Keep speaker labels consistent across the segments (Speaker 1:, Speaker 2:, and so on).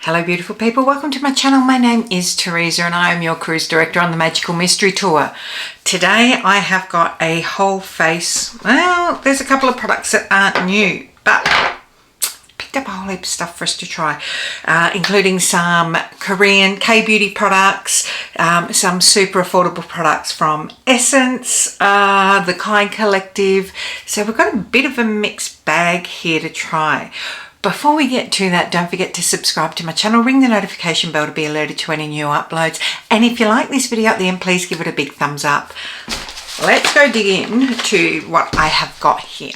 Speaker 1: Hello beautiful people, welcome to my channel. My name is Teresa and I am your cruise director on the Magical Mystery Tour. Today I have got a whole face, well there's a couple of products that aren't new, but picked up a whole heap of stuff for us to try, including some Korean K-beauty products, some super affordable products from Essence, the Kind Collective. So we've got a bit of a mixed bag here to try. Before we get to that, don't forget to subscribe to my channel, ring the notification bell to be alerted to any new uploads. And if you like this video at the end, please give it a big thumbs up. Let's go dig in to what I have got here.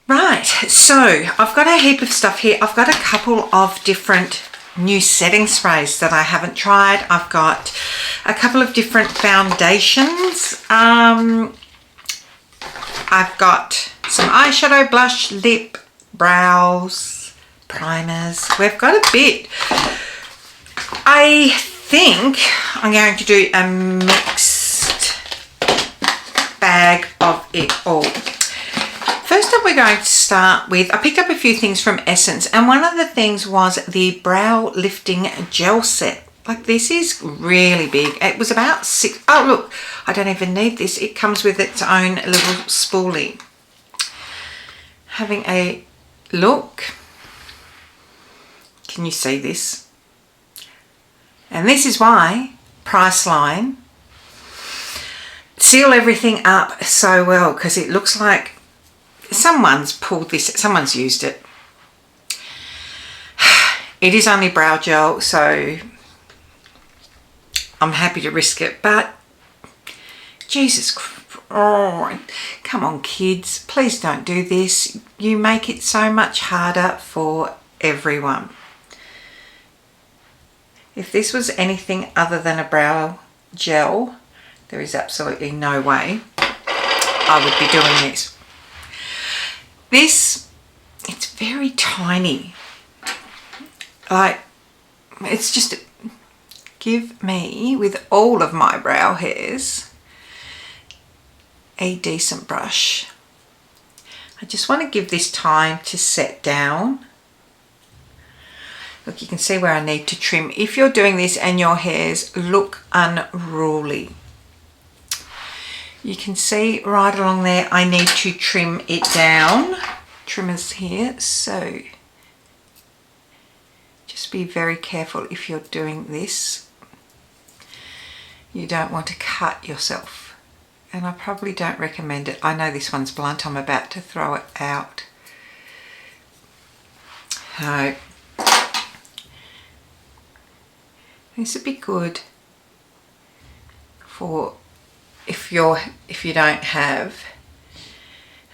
Speaker 1: Right, so I've got a heap of stuff here. I've got a couple of different new setting sprays that I haven't tried. I've got a couple of different foundations. I've got some eyeshadow, blush, lip, brows, primers. We've got a bit. I think I'm going to do a mixed bag of it all. First up, we're going to start with, I picked up a few things from Essence, and one of the things was the brow lifting gel set. Like, this is really big. It was about $6. Oh look, I don't even need this. It comes with its own little spoolie. Having a look. Can you see this? And this is why Priceline seal everything up so well, because it looks like someone's pulled this, someone's used it. It is only brow gel, so I'm happy to risk it, but Jesus Christ, oh, come on kids, please don't do this. You make it so much harder for everyone. If this was anything other than a brow gel, there is absolutely no way I would be doing this. This, it's very tiny. Like, it's just, give me, with all of my brow hairs, a decent brush. I just want to give this time to set down. Look, you can see where I need to trim. If you're doing this and your hairs look unruly, you can see right along there I need to trim it down. Trimmers here, so just be very careful if you're doing this. You don't want to cut yourself, and I probably don't recommend it. I know this one's blunt, I'm about to throw it out. So this would be good for if you don't have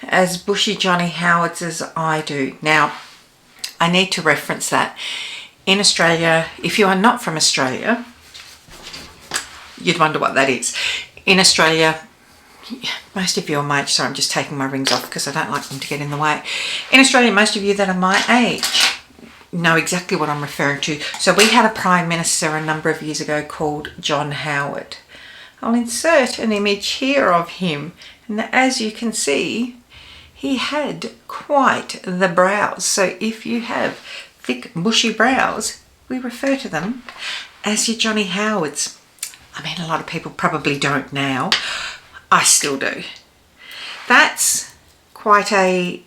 Speaker 1: as bushy Johnny Howards as I do. Now I need to reference that in Australia, if you are not from Australia, you'd wonder what that is. In Australia, most of you are my age, sorry I'm just taking my rings off because I don't like them to get in the way. In Australia, most of you that are my age know exactly what I'm referring to. So we had a Prime Minister a number of years ago called John Howard. I'll insert an image here of him, and as you can see, he had quite the brows. So if you have thick bushy brows, we refer to them as your Johnny Howards. I mean, a lot of people probably don't now. I still do. That's quite a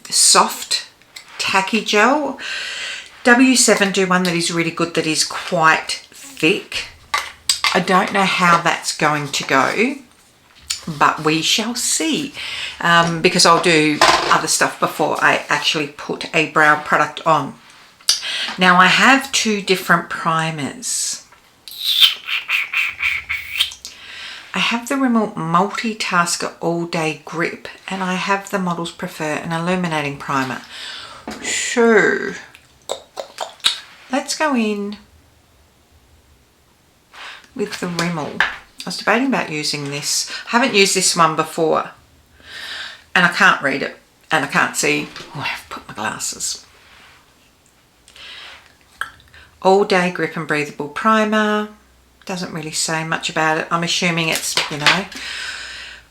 Speaker 1: soft, tacky gel. W7 do one that is really good, that is quite thick. I don't know how that's going to go, but we shall see, because I'll do other stuff before I actually put a brow product on. Now I have two different primers. I have the Rimmel Multitasker All Day Grip, and I have the Models Prefer an Illuminating Primer. So let's go in with the Rimmel. I was debating about using this. I haven't used this one before, and I can't read it, and I can't see. Oh, I've put my glasses. All Day Grip and Breathable Primer. Doesn't really say much about it. I'm assuming it's, you know,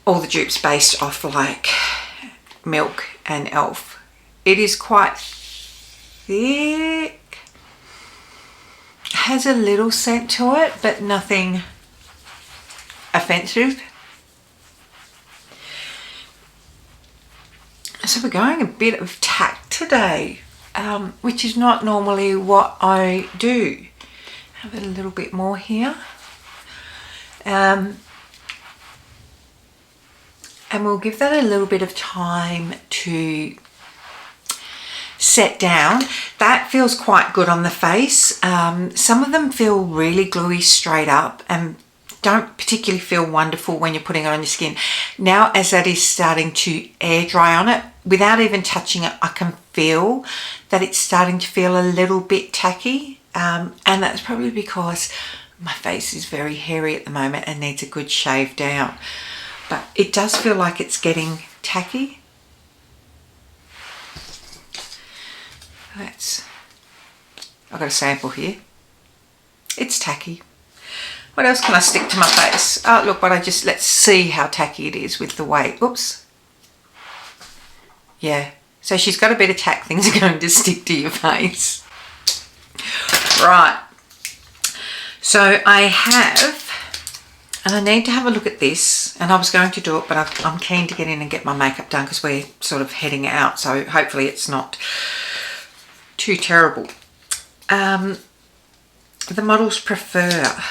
Speaker 1: all the dupes based off like Milk and E.L.F. It is quite thick. Has a little scent to it, but nothing offensive. So we're going a bit of tack today, which is not normally what I do. Have a little bit more here. And we'll give that a little bit of time to set down. That feels quite good on the face. Some of them feel really gluey straight up and don't particularly feel wonderful when you're putting it on your skin. Now, as that is starting to air dry on it, without even touching it, I can feel that it's starting to feel a little bit tacky. And that's probably because my face is very hairy at the moment and needs a good shave down. But it does feel like it's getting tacky. I've got a sample here. It's tacky. What else can I stick to my face? Oh, look, let's see how tacky it is with the weight. Oops. Yeah, so she's got a bit of tack. Things are going to stick to your face. Right. So I have, and I need to have a look at this, and I was going to do it, but I'm keen to get in and get my makeup done because we're sort of heading out, so hopefully it's not too terrible. The Models Prefer.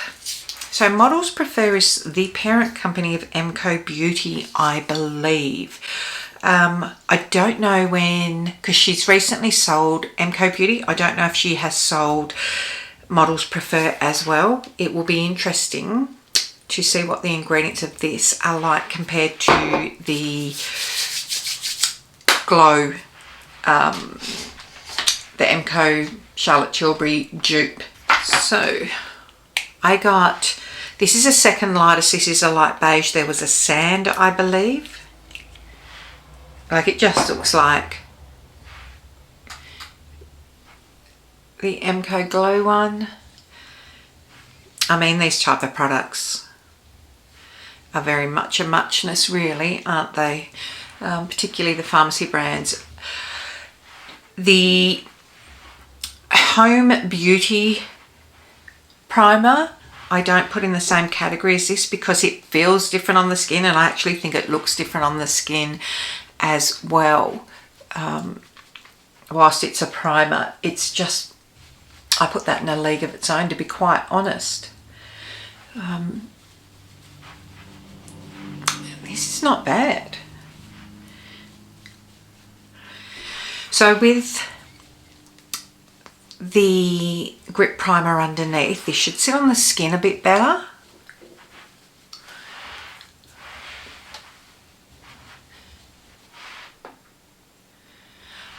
Speaker 1: So Models Prefer is the parent company of M.A.C Beauty, I believe. I don't know when, because she's recently sold M.A.C Beauty. I don't know if she has sold Models Prefer as well. It will be interesting to see what the ingredients of this are like compared to the Glow, the M.A.C Charlotte Tilbury dupe. So I got, this is a second lightest. This is a light beige. There was a sand, I believe. Like, it just looks like the M.A.C Glow one. I mean, these type of products are very much a muchness, really, aren't they? Particularly the pharmacy brands. The Home Beauty primer, I don't put in the same category as this because it feels different on the skin, and I actually think it looks different on the skin as well. Whilst it's a primer, it's just, I put that in a league of its own, to be quite honest. This is not bad. So with the grip primer underneath, this should sit on the skin a bit better.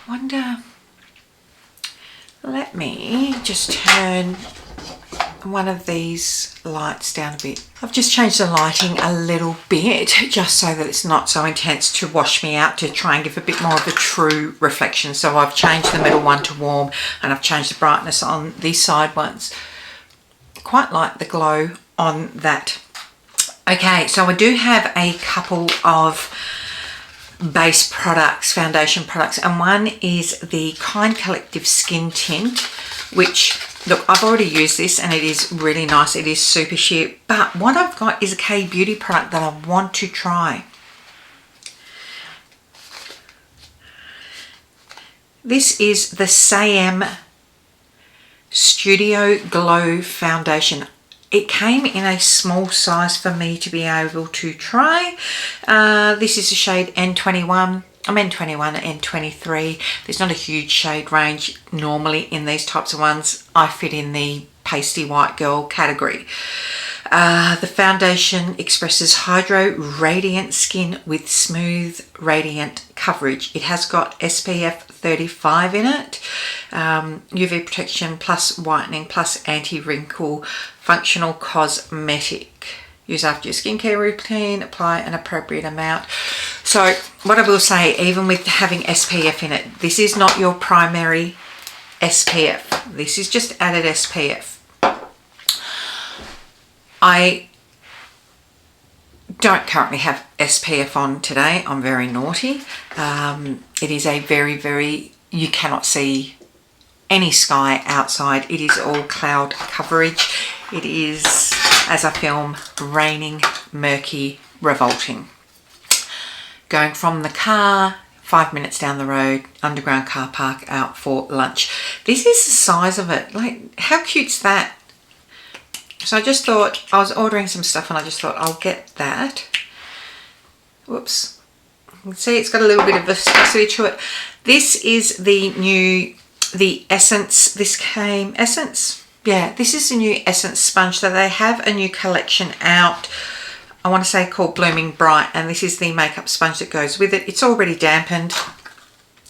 Speaker 1: Wonder, let me just turn one of these lights down a bit. I've just changed the lighting a little bit just so that it's not so intense to wash me out, to try and give a bit more of a true reflection. So I've changed the middle one to warm, and I've changed the brightness on these side ones. Quite like the glow on that. Okay, so I do have a couple of base products, foundation products, and one is the Kind Collective Skin Tint, which, look, I've already used this and it is really nice. It is super sheer, but what I've got is a K Beauty product that I want to try. This is the Saem Studio Glow Foundation. It came in a small size for me to be able to try. This is a shade N21. I'm N21 and N23. There's not a huge shade range normally in these types of ones. I fit in the pasty white girl category. The foundation expresses hydro radiant skin with smooth radiant coverage. It has got SPF 35 in it, UV protection plus whitening plus anti-wrinkle, functional cosmetic. Use after your skincare routine, apply an appropriate amount. So what I will say, even with having SPF in it, this is not your primary SPF. This is just added SPF. I don't currently have SPF on today. I'm very naughty. It is a very, you cannot see any sky outside. It is all cloud coverage. It is, as I film, raining, murky, revolting. Going from the car, 5 minutes down the road, underground car park, out for lunch. This is the size of it. Like, how cute's that? So I just thought, I was ordering some stuff and I just thought I'll get that. Whoops. You can see it's got a little bit of viscosity to it. This is the Essence. This came, Essence? Yeah, this is the new Essence sponge. So they have a new collection out, I want to say called Blooming Bright, and this is the makeup sponge that goes with it. It's already dampened.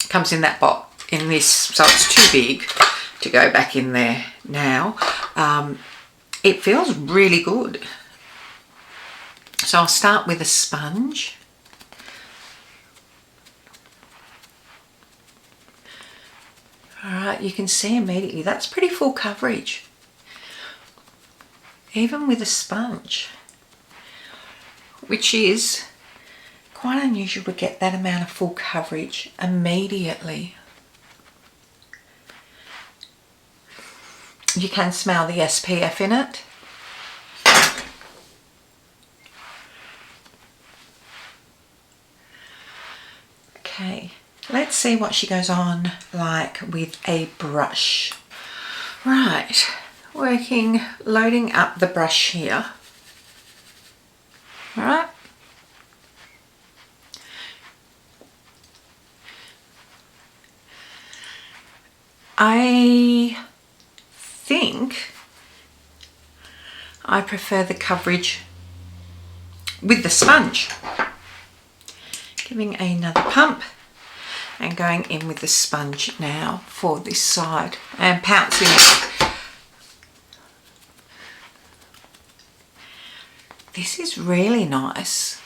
Speaker 1: Comes in that box, in this, so it's too big to go back in there now. It feels really good. So I'll start with a sponge. All right, you can see immediately that's pretty full coverage, even with a sponge, which is quite unusual to get that amount of full coverage immediately. You can smell the SPF in it. Okay, let's see what she goes on like with a brush. Right, loading up the brush here. All right. I think I prefer the coverage with the sponge. Giving another pump and going in with the sponge now for this side and pouncing it. This is really nice.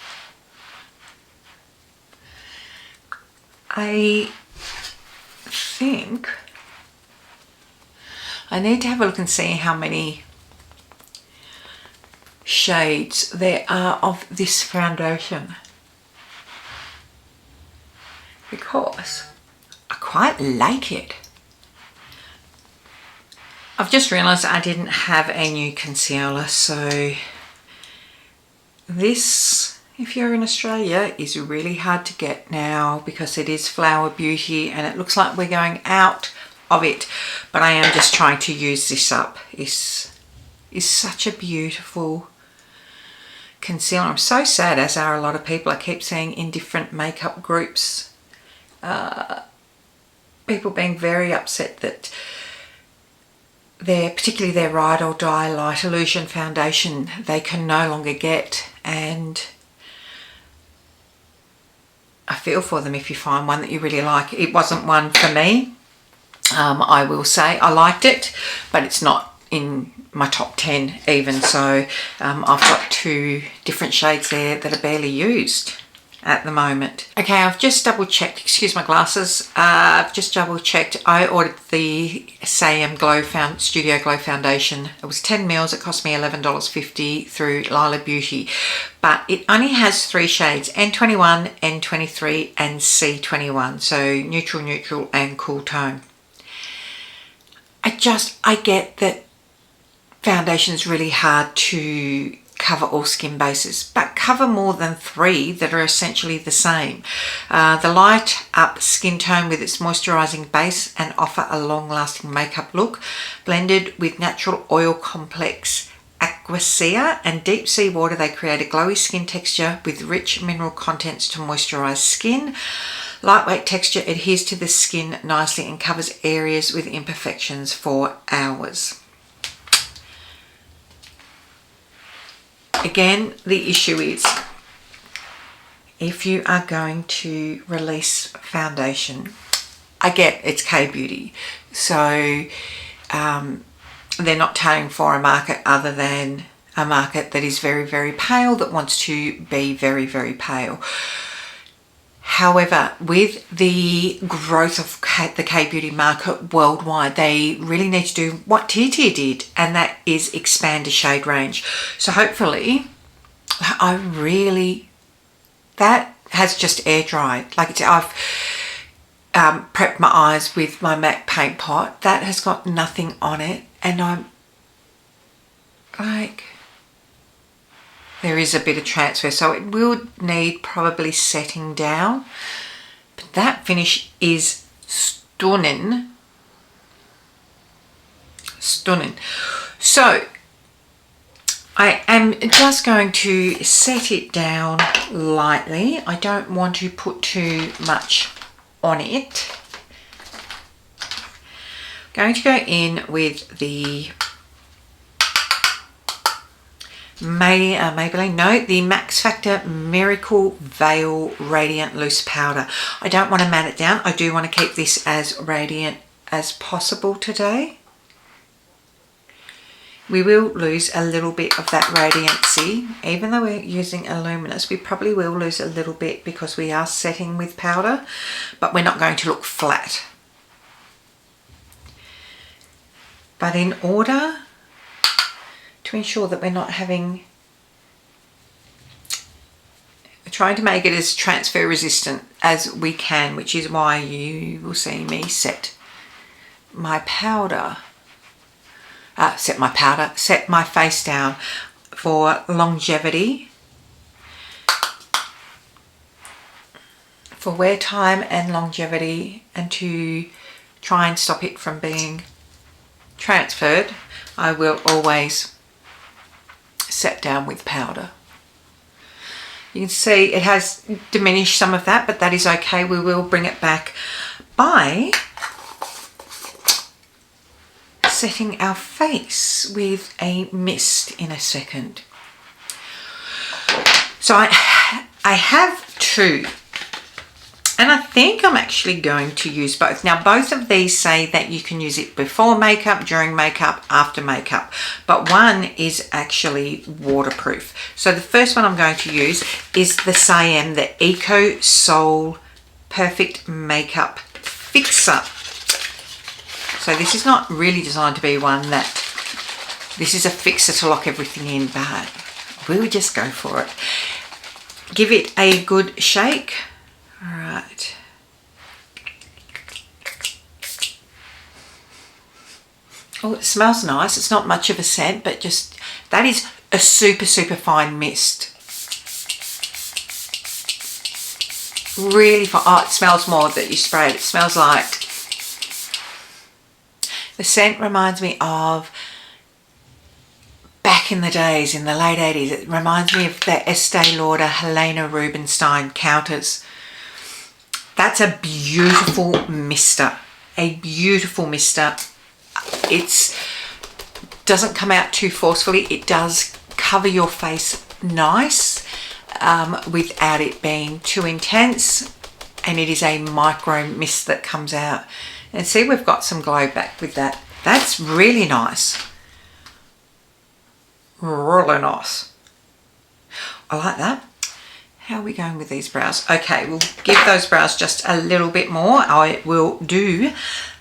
Speaker 1: I think I need to have a look and see how many shades there are of this foundation, because I quite like it. I've just realised I didn't have a new concealer, so this, if you're in Australia, is really hard to get now because it is Flower Beauty and it looks like we're going out of it, but I am just trying to use this up. Is such a beautiful concealer. I'm so sad, as are a lot of people. I keep seeing in different makeup groups people being very upset that particularly their Ride or Die Light Illusion foundation they can no longer get, and I feel for them if you find one that you really like. It wasn't one for me. I will say I liked it, but it's not in my top 10 even, so I've got 2 different shades there that are barely used at the moment. Okay, I've just double checked, excuse my glasses, I've just double checked. I ordered the Saem Studio Glow Foundation. It was 10 mils, it cost me $11.50 through Lila Beauty, but it only has 3 shades, N21, N23 and C21, so neutral, neutral and cool tone. I get that foundation is really hard to cover all skin bases, but cover more than 3 that are essentially the same. The light up skin tone with its moisturising base and offer a long-lasting makeup look, blended with natural oil complex Aquacea and deep sea water, they create a glowy skin texture with rich mineral contents to moisturise skin. Lightweight texture adheres to the skin nicely and covers areas with imperfections for hours. Again, the issue is if you are going to release foundation, I get it's K-beauty, so they're not tailoring for a market other than a market that is very, very pale, that wants to be very, very pale. However, with the growth of the K-beauty market worldwide, they really need to do what Tia did, and that is expand a shade range. So hopefully that has just air dried. Like I've prepped my eyes with my MAC paint pot. That has got nothing on it, and I'm like, there is a bit of transfer, so it will need probably setting down. But that finish is stunning. Stunning. So I am just going to set it down lightly. I don't want to put too much on it. I'm going to go in with the Maybelline, the Max Factor Miracle Veil Radiant Loose Powder. I don't want to mat it down. I do want to keep this as radiant as possible today. We will lose a little bit of that radiancy. Even though we're using a luminous, we probably will lose a little bit because we are setting with powder, but we're not going to look flat. But in order to ensure that we're not trying to make it as transfer resistant as we can, which is why you will see me set my powder. Set my face down for longevity, for wear time and longevity, and to try and stop it from being transferred. I will always set down with powder. You can see it has diminished some of that, but that is okay. We will bring it back by setting our face with a mist in a second. So I have two, and I think I'm actually going to use both. Now both of these say that you can use it before makeup, during makeup, after makeup, but one is actually waterproof. So the first one I'm going to use is the Saem, the Eco Soul Perfect Makeup Fixer. So this is not really designed to be one that, this is a fixer to lock everything in, but we'll just go for it. Give it a good shake. All right. Oh, it smells nice. It's not much of a scent, but just, that is a super, super fine mist. Really fine. Oh, it smells more that you sprayed. It smells like, the scent reminds me of back in the days, in the late 80s. It reminds me of the Estee Lauder Helena Rubinstein counters. That's a beautiful mister. A beautiful mister. It doesn't come out too forcefully. It does cover your face nice without it being too intense. And it is a micro mist that comes out. And see, we've got some glow back with that. That's really nice. Really nice. I like that. How are we going with these brows? Okay, we'll give those brows just a little bit more. I will do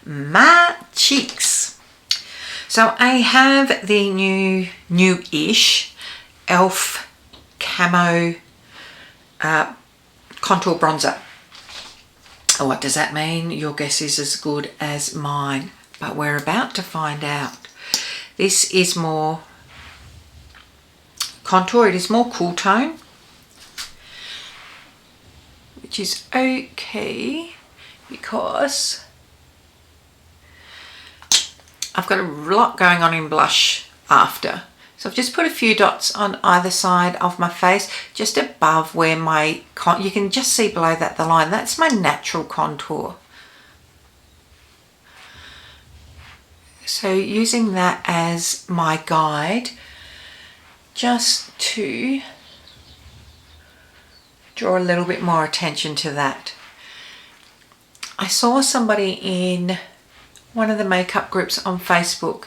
Speaker 1: my cheeks. So I have the new-ish E.L.F. Camo Contour Bronzer. What does that mean? Your guess is as good as mine, but we're about to find out. This is more contour. It is more cool tone, which is okay because I've got a lot going on in blush after. So I've just put a few dots on either side of my face, just above where my, you can just see below that the line. That's my natural contour. So using that as my guide, just to draw a little bit more attention to that. I saw somebody in one of the makeup groups on Facebook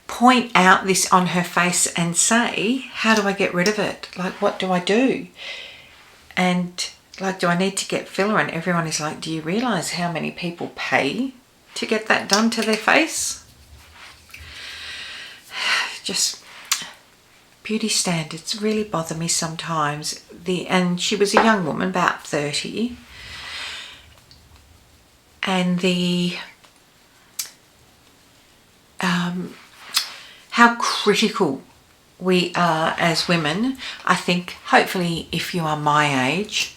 Speaker 1: point out this on her face and say, how do I get rid of it? Like, what do I do? And like, do I need to get filler? And everyone is like, do you realize how many people pay to get that done to their face? Just beauty standards really bother me sometimes. And she was a young woman, about 30, and how critical we are as women. I think hopefully if you are my age,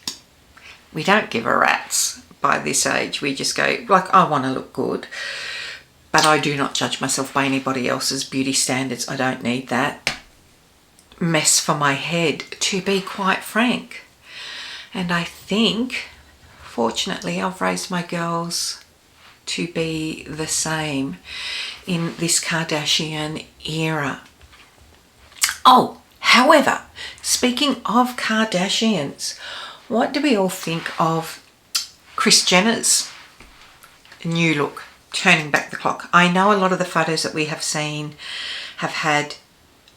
Speaker 1: we don't give a rat's by this age. We just go like, I want to look good, but I do not judge myself by anybody else's beauty standards. I don't need that mess for my head, to be quite frank. And I think fortunately I've raised my girls to be the same in this Kardashian era. Oh, however, speaking of Kardashians, what do we all think of Kris Jenner's new look, turning back the clock? I know a lot of the photos that we have seen have had,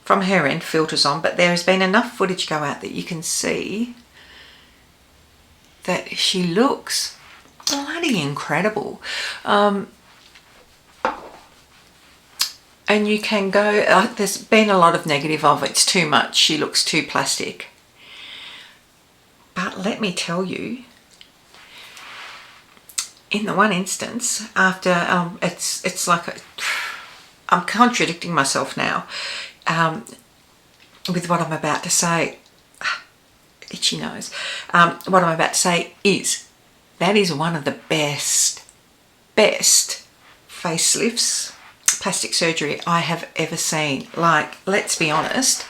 Speaker 1: from her end, filters on, but there has been enough footage go out that you can see that she looks bloody incredible. And you can go, there's been a lot of negative of it's too much, she looks too plastic. But let me tell you, in the one instance, after, it's like, I'm contradicting myself now with what I'm about to say. Itchy nose. What I'm about to say is, that is one of the best facelifts, plastic surgery I have ever seen. Like, let's be honest,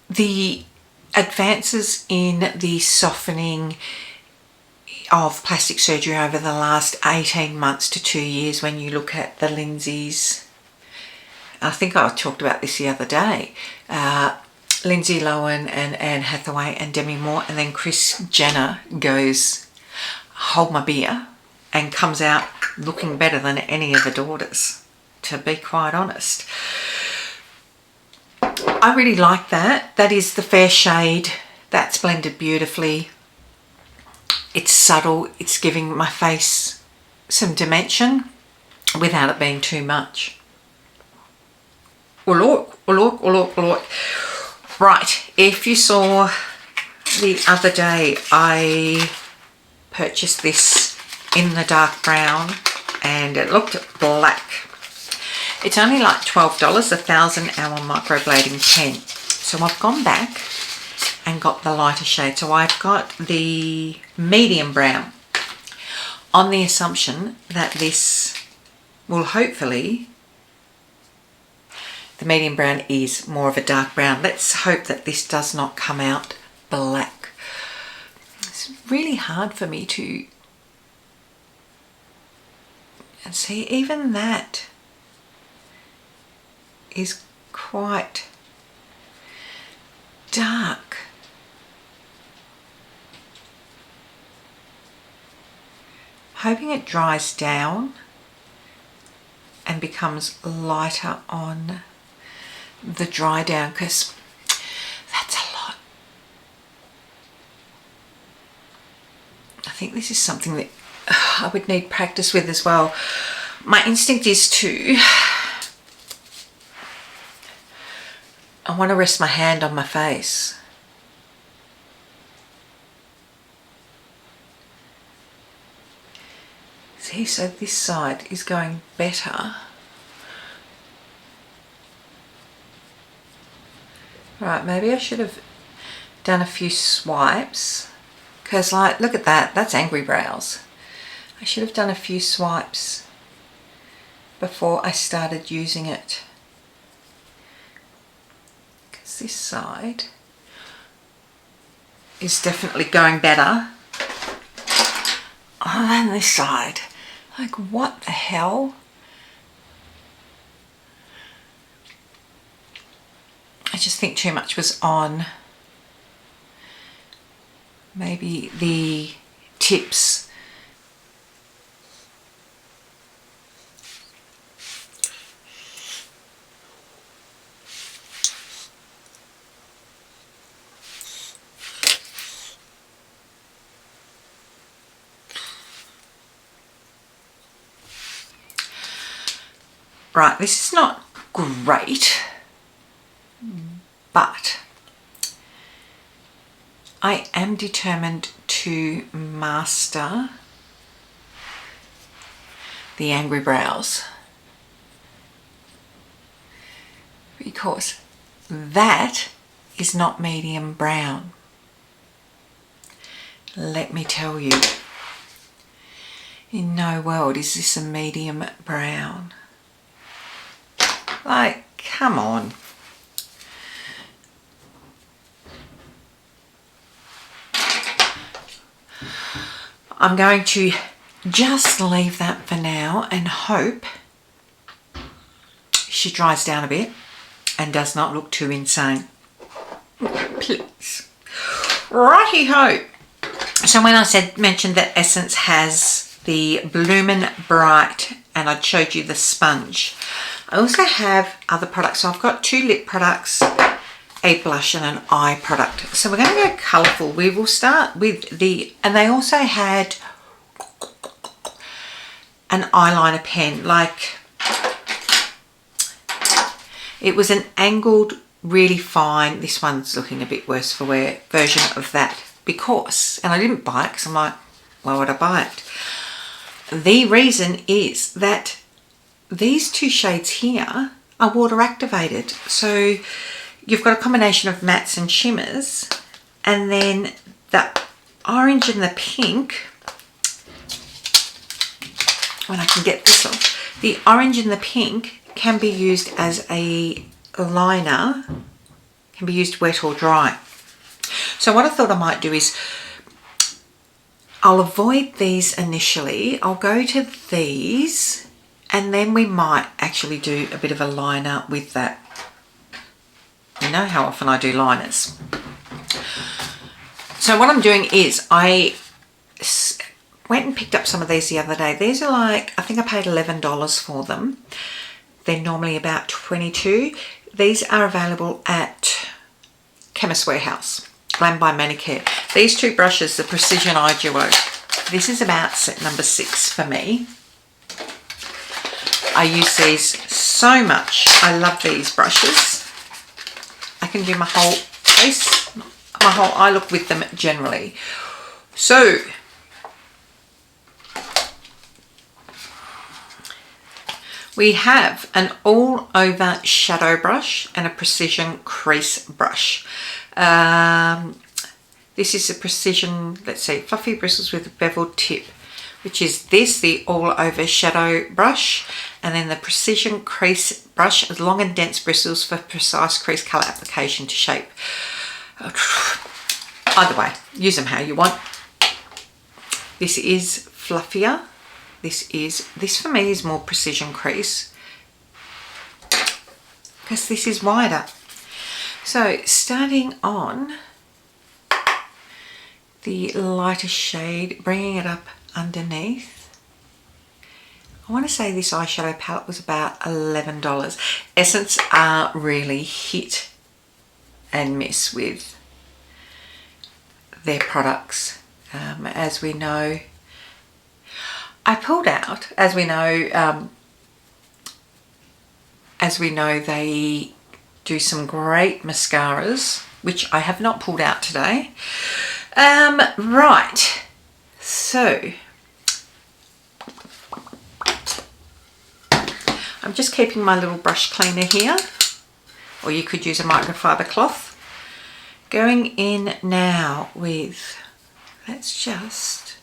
Speaker 1: the advances in the softening of plastic surgery over the last 18 months to 2 years, when you look at the Lindsay's, I think I talked about this the other day, Lindsay Lohan and Anne Hathaway and Demi Moore, and then Kris Jenner goes, hold my beer, and comes out looking better than any of the daughters, to be quite honest. I really like that. That is the fair shade. That's blended beautifully. It's subtle. It's giving my face some dimension without it being too much. Oh look. Right, if you saw the other day, I purchased this in the dark brown and it looked black. It's only like $12, 1,000-hour microblading pen. So I've gone back and got the lighter shade. So I've got the medium brown, on the assumption that this will hopefully, the medium brown is more of a dark brown. Let's hope that this does not come out black. It's really hard for me to, and see, even that is quite dark. Hoping it dries down and becomes lighter on the dry down, because that's a lot. I think this is something that I would need practice with as well. My instinct is to, I want to rest my hand on my face. See, so this side is going better. Right, maybe I should have done a few swipes, because like, look at that, that's angry brows. I should have done a few swipes before I started using it, because this side is definitely going better than this side. Like, what the hell? I just think too much was on maybe the tips. Right, this is not great, but I am determined to master the angry brows, because that is not medium brown. Let me tell you, in no world is this a medium brown. Like, come on. I'm going to just leave that for now and hope she dries down a bit and does not look too insane. Please. Righty-ho. So when I mentioned that Essence has the Bloomin Bright, and I showed you the sponge, I also have other products. So I've got 2 lip products, a blush and an eye product. So we're going to go colourful. We will start with and they also had an eyeliner pen, like it was an angled, really fine, this one's looking a bit worse for wear, version of that, because, and I didn't buy it because I'm like, why would I buy it? The reason is that these 2 shades here are water activated. So you've got a combination of mattes and shimmers, and then the orange and the pink, when I can get this off, the orange and the pink can be used as a liner, can be used wet or dry. So what I thought I might do is I'll avoid these initially. I'll go to these, and then we might actually do a bit of a liner with that. You know how often I do liners. So what I'm doing is I went and picked up some of these the other day. These are like, I think I paid $11 for them. They're normally about $22. These are available at Chemist Warehouse, Glam by Manicare. These 2 brushes, the Precision Eye Duo. This is about set number 6 for me. I use these so much. I love these brushes. I can do my whole face, my whole eye look with them generally. So we have an all over shadow brush and a precision crease brush. This is a precision, let's see, fluffy bristles with a beveled tip, which is this, the all over shadow brush, and then the precision crease brush with long and dense bristles for precise crease color application to shape. Either way, use them how you want. This is fluffier. This for me is more precision crease, because this is wider. So starting on the lighter shade, bringing it up underneath. I want to say this eyeshadow palette was about $11. Essence are really hit and miss with their products. As we know, I pulled out, as we know they do some great mascaras, which I have not pulled out today. Right, so I'm just keeping my little brush cleaner here, or you could use a microfiber cloth. Going in now with, let's just,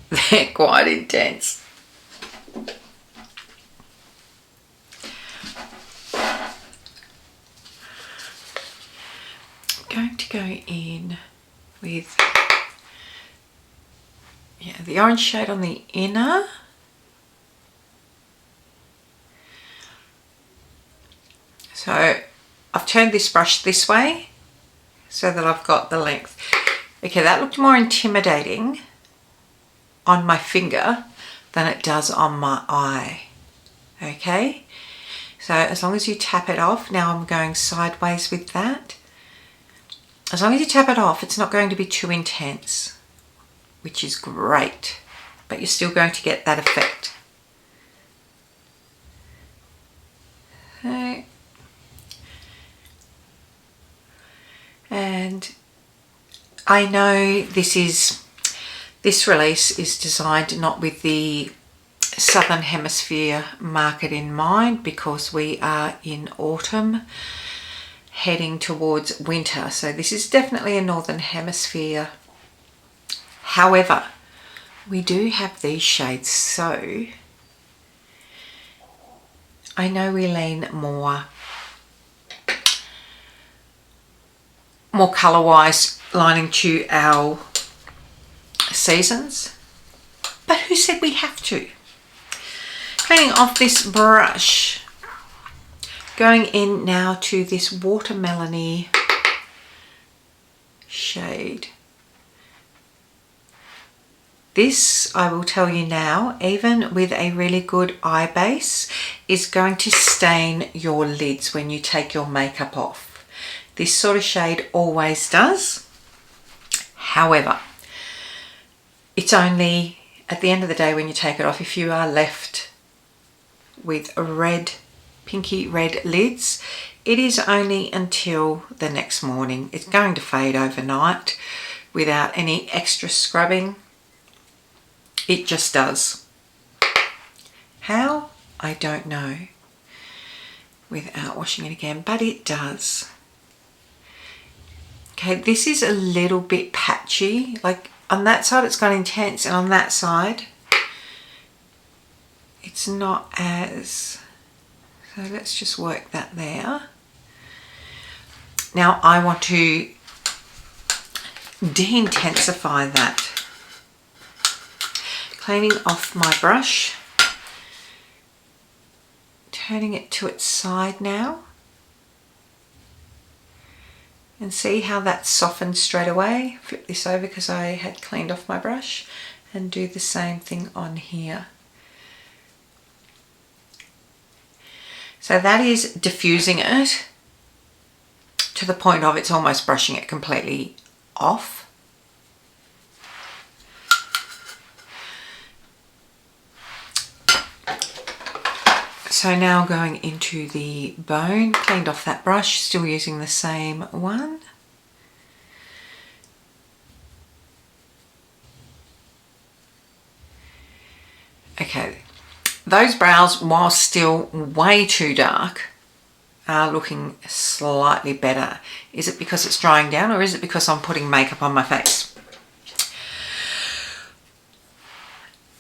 Speaker 1: they're quite intense. Going to go in with, yeah, the orange shade on the inner. So I've turned this brush this way so that I've got the length. Okay, that looked more intimidating on my finger than it does on my eye. Okay, so as long as you tap it off, now I'm going sideways with that. As long as you tap it off, it's not going to be too intense, which is great, but you're still going to get that effect. And I know this release is designed not with the Southern Hemisphere market in mind, because we are in autumn heading towards winter. So this is definitely a Northern Hemisphere. However, we do have these shades, so I know we lean more colour wise lining to our seasons, but who said we have to? Cleaning off this brush, going in now to this watermelony shade. This, I will tell you now, even with a really good eye base, is going to stain your lids when you take your makeup off. This sort of shade always does. However, it's only at the end of the day when you take it off, if you are left with red, pinky red lids, it is only until the next morning. It's going to fade overnight without any extra scrubbing. It just does. How? I don't know, without washing it again, but it does. Okay, this is a little bit patchy. Like on that side it's gone intense, and on that side it's not as. So let's just work that there. Now I want to de-intensify that. Cleaning off my brush, turning it to its side now, and see how that softened straight away. Flip this over because I had cleaned off my brush, and do the same thing on here. So that is diffusing it to the point of it's almost brushing it completely off. So now going into the bone, cleaned off that brush, still using the same one. Okay, those brows, while still way too dark, are looking slightly better. Is it because it's drying down, or is it because I'm putting makeup on my face?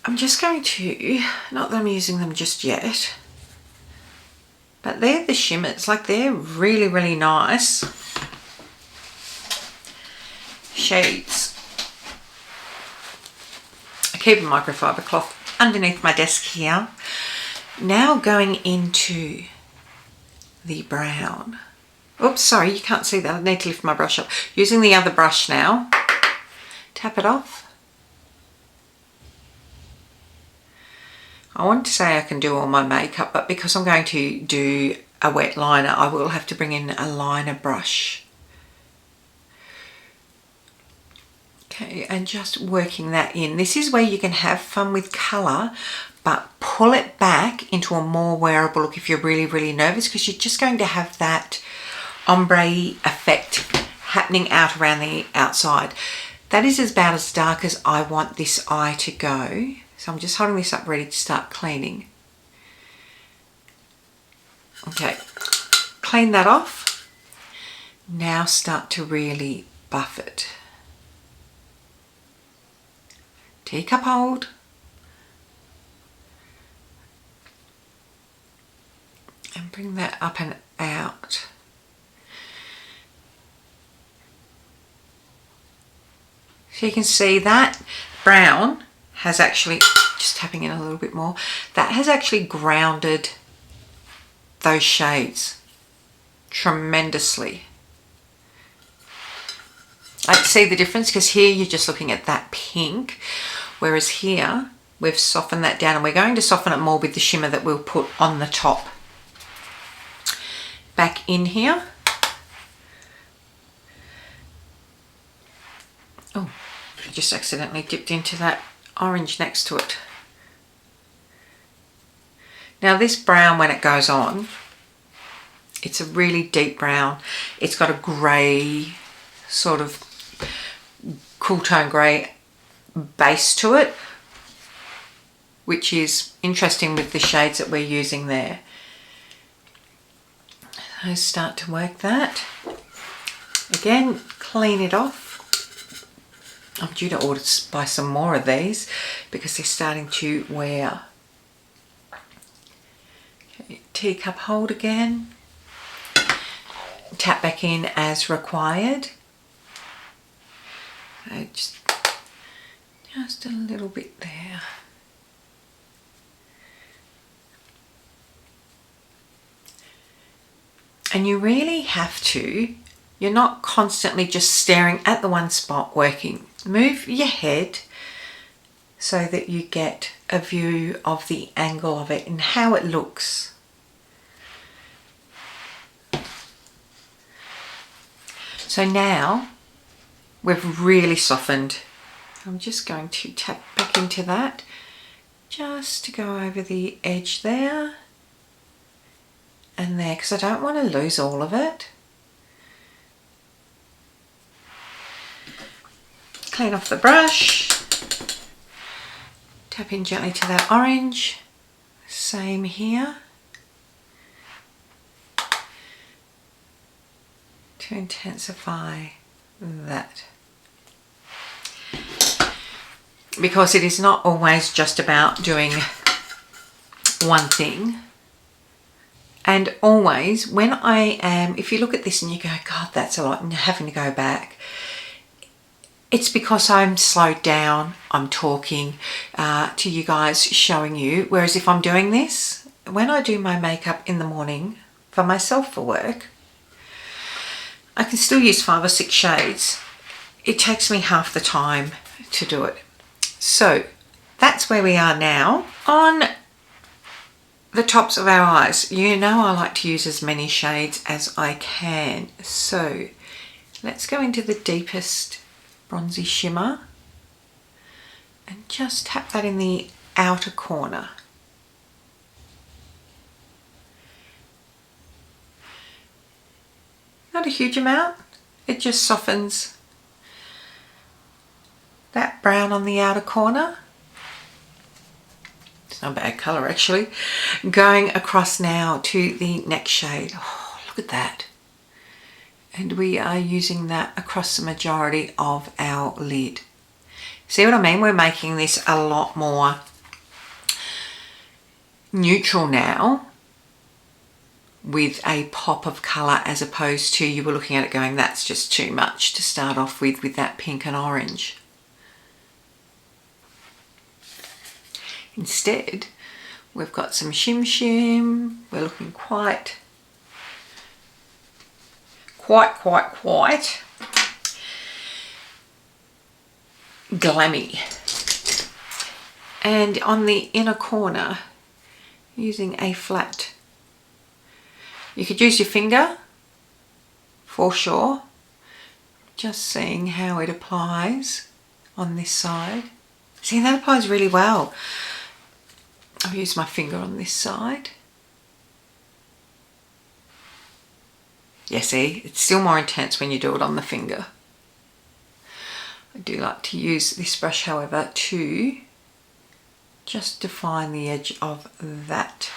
Speaker 1: I'm just going to, not that I'm using them just yet, but they're the shimmers. Like, they're really, really nice shades. I keep a microfiber cloth underneath my desk here. Now going into the brown. Oops, sorry, you can't see that. I need to lift my brush up. Using the other brush now. Tap it off. I want to say I can do all my makeup, but because I'm going to do a wet liner, I will have to bring in a liner brush. Okay, and just working that in. This is where you can have fun with colour, but pull it back into a more wearable look if you're really, really nervous, because you're just going to have that ombre effect happening out around the outside. That is about as dark as I want this eye to go. So I'm just holding this up ready to start cleaning. Okay, clean that off. Now start to really buff it. Teacup hold. And bring that up and out. So you can see that brown has actually, just tapping in a little bit more, that has actually grounded those shades tremendously. I see the difference because here you're just looking at that pink, whereas here we've softened that down, and we're going to soften it more with the shimmer that we'll put on the top. Back in here. Oh, I just accidentally dipped into that orange next to it. Now this brown, when it goes on, it's a really deep brown. It's got a grey sort of cool tone grey base to it, which is interesting with the shades that we're using there. So start to work that. Again, clean it off. I'm due to buy some more of these because they're starting to wear. Okay, teacup hold again. Tap back in as required. So just a little bit there. And you really have to, you're not constantly just staring at the one spot working. Move your head so that you get a view of the angle of it and how it looks. So now we've really softened. I'm just going to tap back into that just to go over the edge there and there, because I don't want to lose all of it. Clean off the brush, tap in gently to that orange, same here, to intensify that. Because it is not always just about doing one thing. And always when I am, if you look at this and you go, God, that's a lot, and you're having to go back, it's because I'm slowed down, I'm talking to you guys, showing you. Whereas if I'm doing this, when I do my makeup in the morning for myself for work, I can still use 5 or 6 shades. It takes me half the time to do it. So that's where we are now. On the tops of our eyes, you know I like to use as many shades as I can. So let's go into the deepest bronzy shimmer and just tap that in the outer corner. Not a huge amount, it just softens that brown on the outer corner. It's not a bad colour actually. Going across now to the next shade. Oh, look at that. And we are using that across the majority of our lid. See what I mean? We're making this a lot more neutral now with a pop of colour, as opposed to you were looking at it going, that's just too much to start off with that pink and orange. Instead, we've got some shim shim. We're looking quite glammy. And on the inner corner, using a flat, you could use your finger for sure, just seeing how it applies on this side. See, that applies really well. I'll use my finger on this side. Yeah, see, it's still more intense when you do it on the finger. I do like to use this brush, however, to just define the edge of that.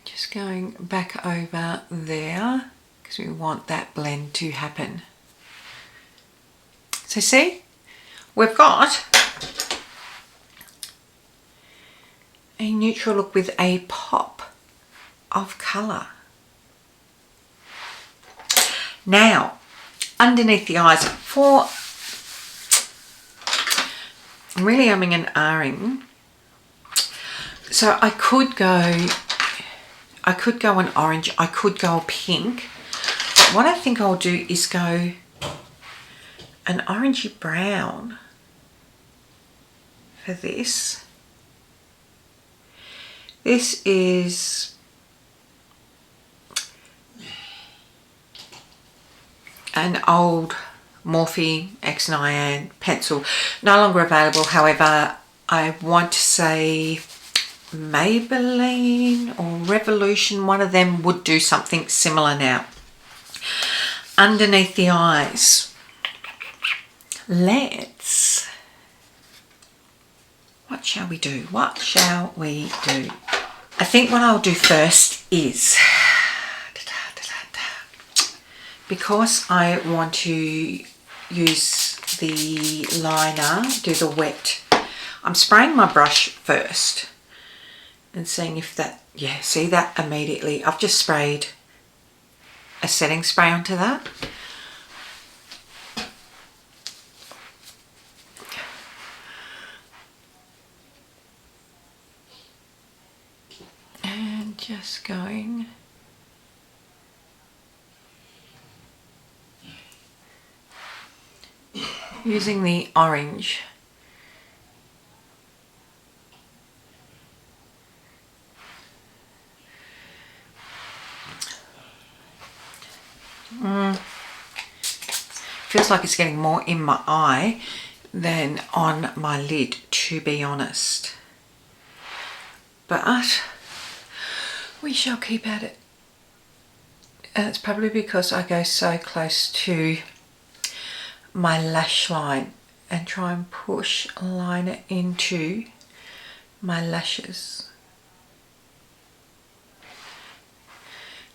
Speaker 1: Just going back over there because we want that blend to happen. So see, we've got a neutral look with a pop of colour. Now, underneath the eyes, I'm really umming and ahhing. So I could go an orange, I could go a pink. What I think I'll do is go an orangey brown for this. This is an old Morphe X Nyan pencil, no longer available. However, I want to say Maybelline or Revolution, one of them would do something similar now. Underneath the eyes, what shall we do? What shall we do? I think what I'll do first is, because I want to use the liner, do the wet, I'm spraying my brush first and seeing if that, yeah, see that immediately. I've just sprayed a setting spray onto that. And just going using the orange. Feels like it's getting more in my eye than on my lid, to be honest. But we shall keep at it. And it's probably because I go so close to my lash line and try and push liner into my lashes.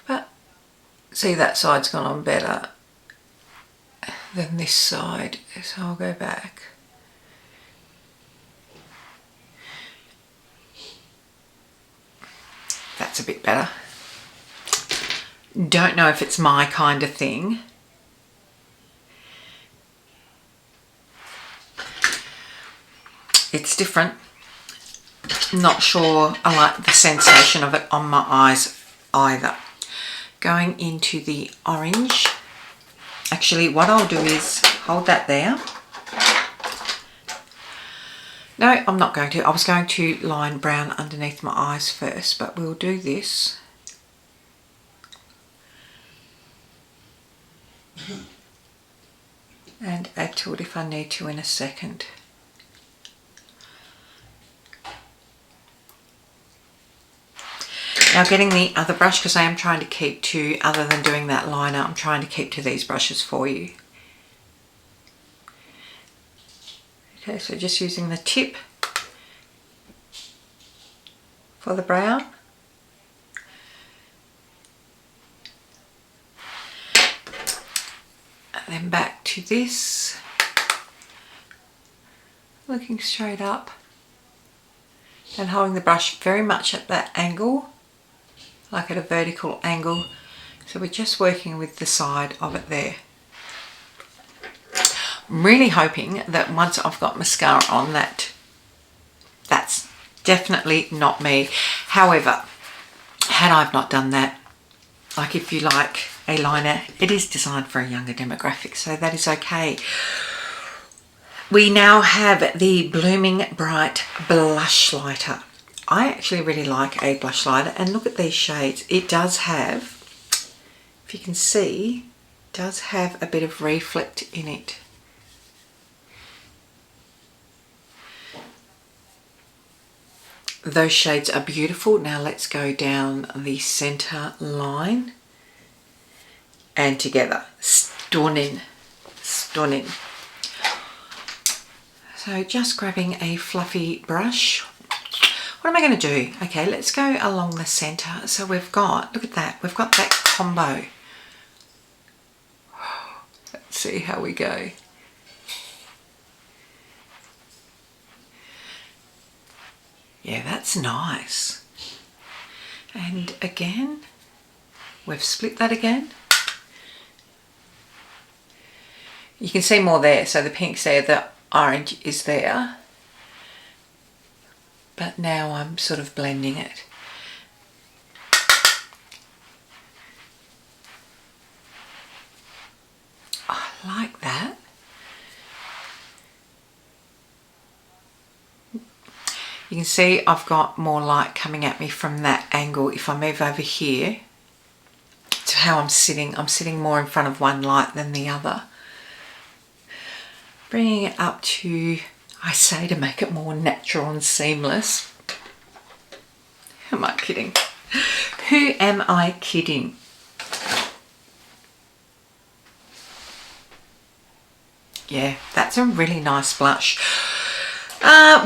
Speaker 1: But see, that side's gone on better than this side, so I'll go back. That's a bit better. Don't know if it's my kind of thing. It's different. Not sure I like the sensation of it on my eyes either. Going into the orange. Actually, what I'll do is hold that there. No, I'm not going to. I was going to line brown underneath my eyes first, but we'll do this. And add to it if I need to in a second. Now getting the other brush, because I am trying to keep to, other than doing that liner, I'm trying to keep to these brushes for you. Okay, so just using the tip for the brown. And then back to this, looking straight up and holding the brush very much at that angle, like at a vertical angle. So we're just working with the side of it there. I'm really hoping that once I've got mascara on, that's definitely not me. However, had I not done that, like if you like a liner, it is designed for a younger demographic, so that is okay. We now have the Blooming Bright Blushlighter. I actually really like a blushlighter, and look at these shades. It does have, if you can see, does have a bit of reflect in it. Those shades are beautiful. Now let's go down the center line and together. Stunning, stunning. So just grabbing a fluffy brush. What am I going to do? Okay, let's go along the center. So we've got, look at that, we've got that combo. Let's see how we go. Yeah, that's nice. And again, we've split that again. You can see more there, so the pink's there, the orange is there. But now I'm sort of blending it. I like that. You can see I've got more light coming at me from that angle. If I move over here to how I'm sitting more in front of one light than the other. Bringing it up to, I say, to make it more natural and seamless. kidding? Who am I kidding? Yeah, that's a really nice blush. I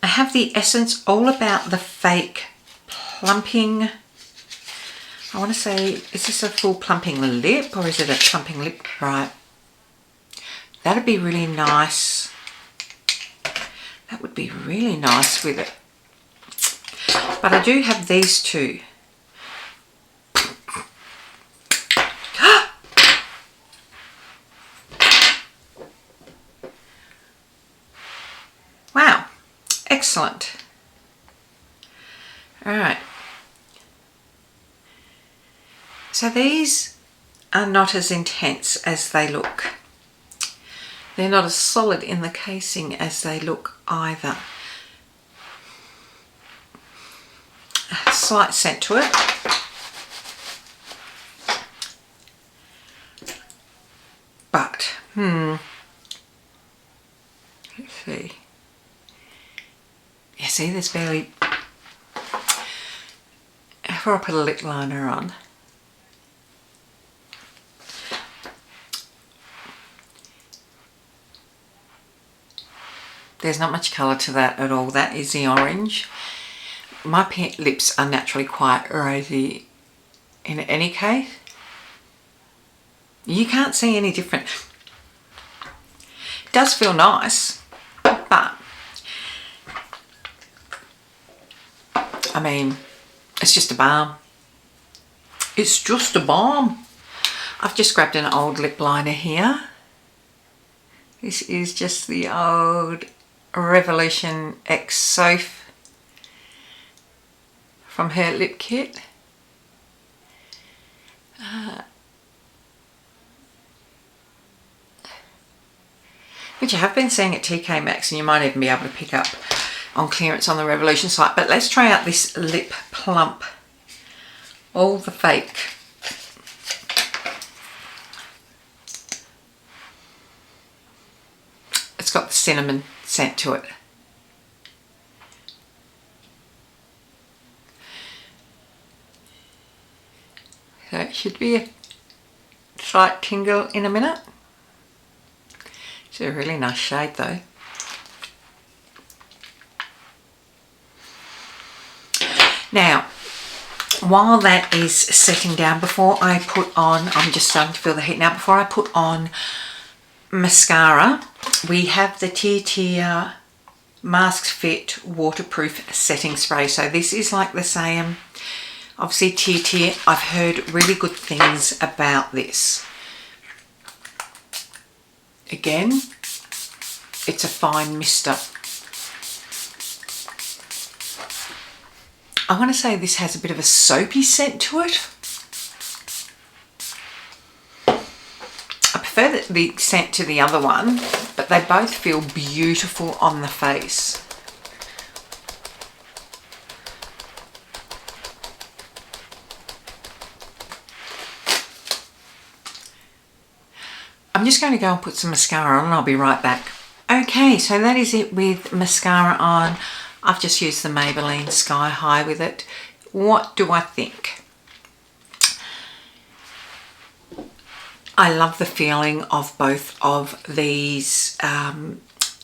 Speaker 1: have the Essence All About the Fake Plumping. I want to say, is this a full plumping lip or is it a plumping lip? Right. That'd be really nice. That would be really nice with it. But I do have these two. Wow. Excellent. All right. So these are not as intense as they look. They're not as solid in the casing as they look either. A slight scent to it. But, let's see. You see, there's barely... Before I put a lip liner on, there's not much colour to that at all. That is the orange. My pink lips are naturally quite rosy in any case. You can't see any different. It does feel nice, but I mean, it's just a balm. It's just a balm. I've just grabbed an old lip liner here. This is just the old Revolution X Soph from her lip kit. Which I have been seeing at TK Maxx, and you might even be able to pick up on clearance on the Revolution site. But let's try out this Lip Plump All the Fake. It's got the cinnamon scent to it. So it should be a slight tingle in a minute. It's a really nice shade though. Now, while that is setting down, before I put on, I'm just starting to feel the heat now, before I put on mascara, we have the Tear Mask Fit Waterproof Setting Spray. So this is like the Saem. Obviously Tear, I've heard really good things about this. Again, it's a fine mister. I want to say this has a bit of a soapy scent to it. I prefer the scent to the other one, but they both feel beautiful on the face. I'm just going to go and put some mascara on and I'll be right back. Okay, so that is it with mascara on. I've just used the Maybelline Sky High with it. What do I think? I love the feeling of both of these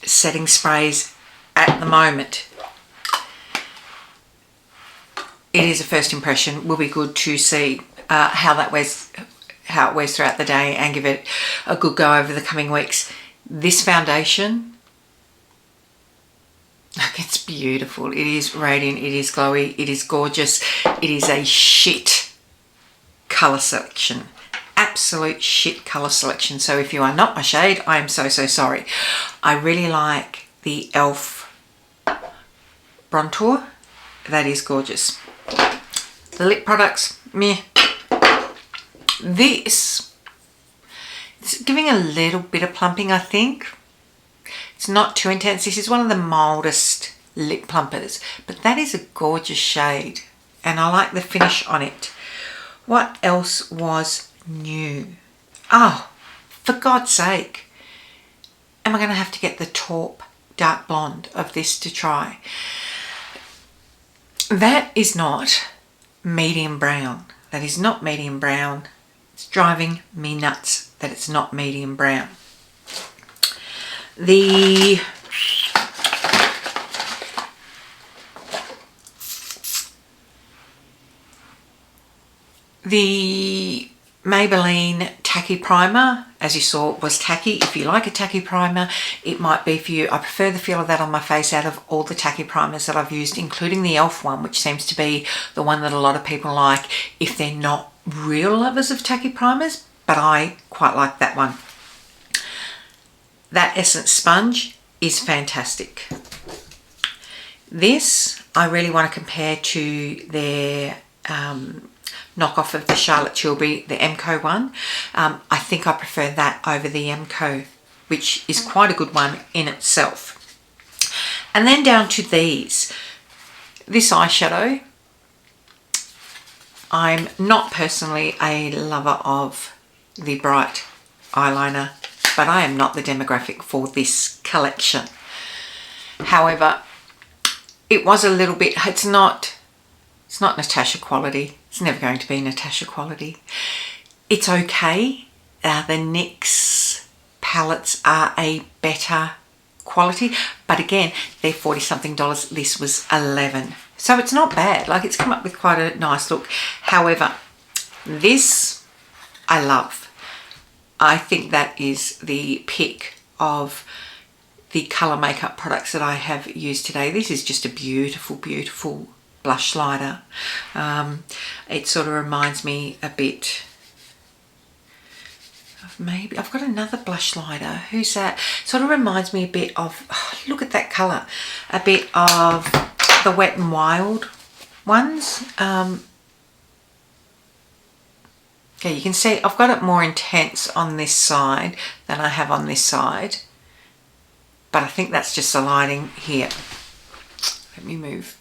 Speaker 1: setting sprays at the moment. It is a first impression. Will be good to see how it wears throughout the day and give it a good go over the coming weeks. This foundation, it's beautiful. It is radiant, it is glowy, it is gorgeous. It is a shit colour selection. Absolute shit colour selection. So if you are not my shade, I am so sorry. I really like the E.L.F. Bronzer. That is gorgeous. The lip products, meh. This, it's giving a little bit of plumping, I think. It's not too intense. This is one of the mildest lip plumpers, but that is a gorgeous shade and I like the finish on it. What else was new? Oh, for God's sake, am I going to have to get the taupe dark blonde of this to try? That is not medium brown. That is not medium brown. It's driving me nuts that it's not medium brown. The Maybelline Tacky Primer, as you saw, was tacky. If you like a tacky primer, it might be for you. I prefer the feel of that on my face out of all the tacky primers that I've used, including the E.L.F. one, which seems to be the one that a lot of people like if they're not real lovers of tacky primers, but I quite like that one. That Essence sponge is fantastic. This, I really want to compare to their knockoff of the Charlotte Tilbury, the M.C one. I think I prefer that over the M.C, which is quite a good one in itself. And then down to these. This eyeshadow, I'm not personally a lover of the bright eyeliner, but I am not the demographic for this collection. However, it was a little bit, it's not Natasha quality. It's never going to be Natasha quality. It's okay. The NYX palettes are a better quality, but again, they're $40-something. This was $11. So it's not bad. Like, it's come up with quite a nice look. However, this I love. I think that is the pick of the colour makeup products that I have used today. This is just a beautiful, beautiful Blushlighter. It sort of reminds me a bit of, maybe I've got another Blushlighter. Who's that? Sort of reminds me a bit of, oh, look at that colour, a bit of the Wet n Wild ones. Okay, you can see I've got it more intense on this side than I have on this side, but I think that's just the lighting here. Let me move.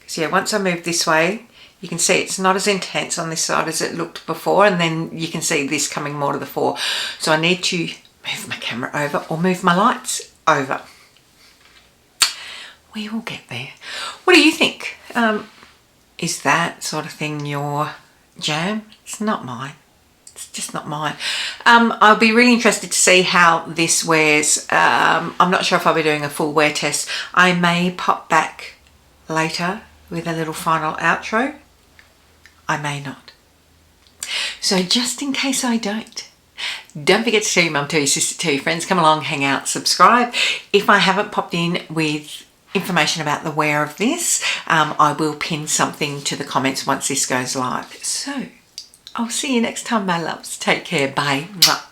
Speaker 1: So yeah, once I move this way, you can see it's not as intense on this side as it looked before, and then you can see this coming more to the fore. So I need to move my camera over or move my lights over. We will get there. What do you think? Is that sort of thing your jam? It's not mine. It's just not mine. I'll be really interested to see how this wears. I'm not sure if I'll be doing a full wear test. I may pop back later with a little final outro. I may not. So just in case I don't forget to tell your mum, tell your sister, tell your friends, come along, hang out, subscribe. If I haven't popped in with information about the wear of this, I will pin something to the comments once this goes live. So I'll see you next time, my loves. Take care. Bye. Mwah.